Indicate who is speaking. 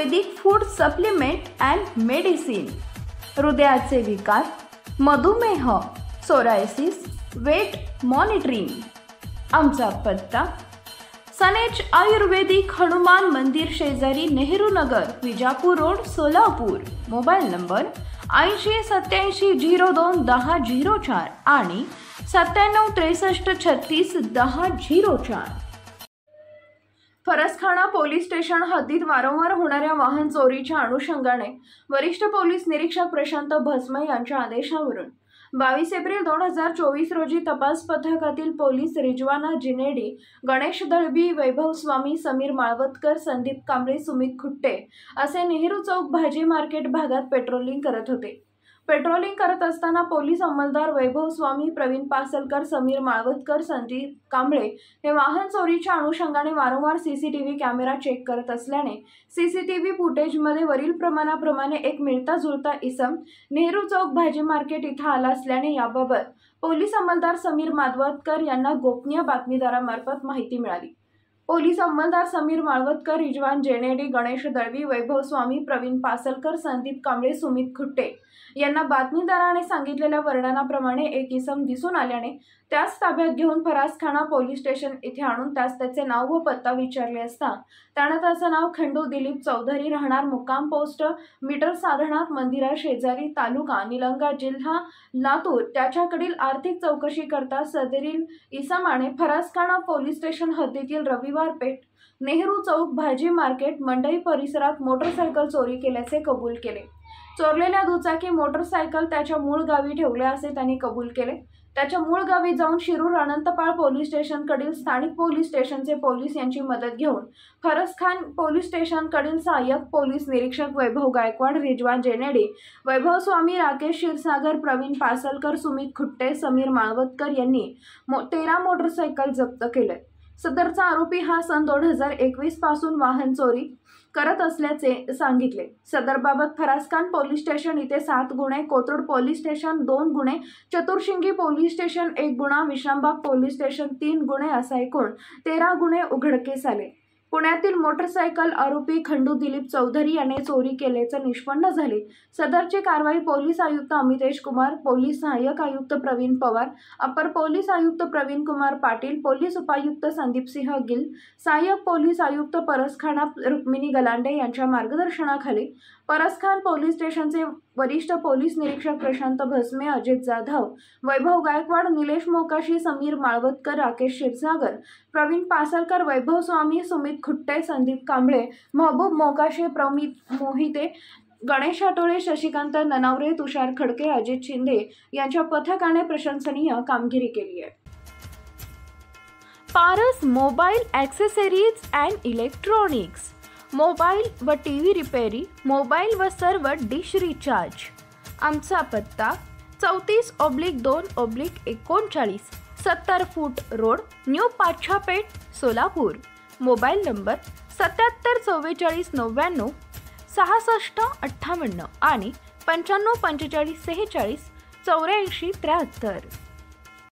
Speaker 1: Ayurvedic food supplement and medicine, हृदयाचे विकार, मधुमेह, सोरायसिस, वेट मॉनिटरिंग। आमचा पत्ता सनेज आयुर्वेदिक हनुमान मंदिर शेजारी Nehru Nagar, Vijapur road, Solapur. Mobile number 8087021004 आणि 9763361004। फरसखाना पोलीस स्टेशन हद्दीत वारंवार होणाऱ्या वाहन चोरीच्या अनुषंगाने वरिष्ठ पोलीस निरीक्षक प्रशांत भस्मे यांच्या आदेशावरून 22 एप्रिल 2024 रोजी तपास पथकातील पोलीस रिजवाना जिनेडी, गणेश दळवी, वैभव स्वामी, समीर माळवतकर, संदीप कांबळे, सुमित खुट्टे असे नेहरू चौक भाजी मार्केट भागात पेट्रोलिंग करत होते। पेट्रोलिंग करत असताना पोलीस अंमलदार वैभव स्वामी, प्रवीण पासलकर, समीर माळवतकर, संदीप कांबळे हे वाहन चोरीच्या अनुषंगाने वारंवार सीसीटीव्ही कॅमेरा चेक करत असल्याने सीसीटीव्ही फुटेजमध्ये वरील प्रमाणाप्रमाणे एक मिळता जुळता इसम नेहरू चौक भाजी मार्केट इथं आला असल्याने याबाबत पोलीस अंमलदार समीर माळवतकर यांना गोपनीय बातमीदारामार्फत माहिती मिळाली। पोलीस अंमलदार समीर माळवतकर, रिजवान जेनेडी, गणेश दळवी, वैभव स्वामी, प्रवीण पासलकर, संदीप कांबळे, सुमित खुट्टे यांना बातमीदाराने सांगितलेल्या वर्णनाप्रमाणे एक इसम दिसून आल्याने त्यास ताब्यात घेऊन फरसखाना पोलीस स्टेशन इथे आणून त्यास त्याचे नाव व पत्ता विचारले असता त्याने त्याचं नाव खंडू दिलीप चौधरी, राहणार मुक्काम पोस्ट मीटर साधनात मंदिरा शेजारी, तालुका निलंगा, जिल्हा लातूर, त्याच्याकडील आर्थिक चौकशी करता सदरील इसमाने फरसखाना पोलीस स्टेशन हद्दीतील रविवार पेठ नेहरू चौक भाजी मार्केट मंडई परिसरात मोटरसायकल चोरी केल्याचे कबूल केले। चोरलेल्या दुचाकी मोटरसायकल त्याच्या मूळ गावी ठेवल्या असे त्यांनी कबूल केले। त्याच्या मूळ गावी जाऊन शिरूर अनंतपाळ पोलीस स्टेशनकडील स्थानिक पोलीस स्टेशनचे पोलीस यांची मदत घेऊन फरसखान पोलीस स्टेशनकडील सहाय्यक पोलीस निरीक्षक वैभव गायकवाड, रिजवान जेनेडी, वैभव स्वामी, राकेश क्षीरसागर, प्रवीण पासलकर, सुमित खुट्टे, समीर माळवतकर यांनी 13 मोटरसायकल जप्त केले। सदरचा आरोपी हा सन 2021 पासून वाहन चोरी करत असल्याचे सांगितले। सदरबाबत फरसखान पोलीस स्टेशन इथे 7 गुन्हे, कोथरूड पोलीस स्टेशन 2 गुन्हे, चतुर्शिंगी पोलीस स्टेशन 1 गुन्हा, विश्रामबाग पोलीस स्टेशन 3 गुन्हे असा एकूण 13 गुन्हे उघडकीस आले। पुण्यातील मोटरसायकल आरोपी खंडू दिलीप चौधरी याने चोरी केल्याचे निष्पन्न झाले। सदरची कारवाई पोलीस आयुक्त अमितेश कुमार, पोलीस सहाय्यक आयुक्त प्रवीण पवार, अपर पोलीस आयुक्त प्रवीण कुमार पाटील, पोलीस उपायुक्त संदीप सिंह गिल, सहाय्यक पोलीस आयुक्त फरसखाना रुक्मिणी गलांडे यांच्या मार्गदर्शनाखाली फरसखान पोलीस स्टेशनचे वरिष्ठ पोलीस निरीक्षक प्रशांत भस्मे, अजित जाधव, वैभव गायकवाड, निलेश मोकाशी, समीर माळवतकर, राकेश क्षीरसागर, प्रवीण पासलकर, वैभव स्वामी, सुमित खुट्टे, संदीप कांबळे, महबूब मोकाशी, प्रमित मोहिते, गणेश आठवले, शशिकांत ननावरे, तुषार खडके, अजित शिंदे यांच्या पथकाने प्रशंसनीय कामगिरी केली आहे। Paras mobile accessories and electronics, mobile व टीव्ही रिपेरी, मोबाईल व सर्व डिश रिचार्ज। आमचा पत्ता 34/2/39, 70 फूट road, new Pachhapeth, Solapur. Mobile number 774499 6658 आणि 954546 8473।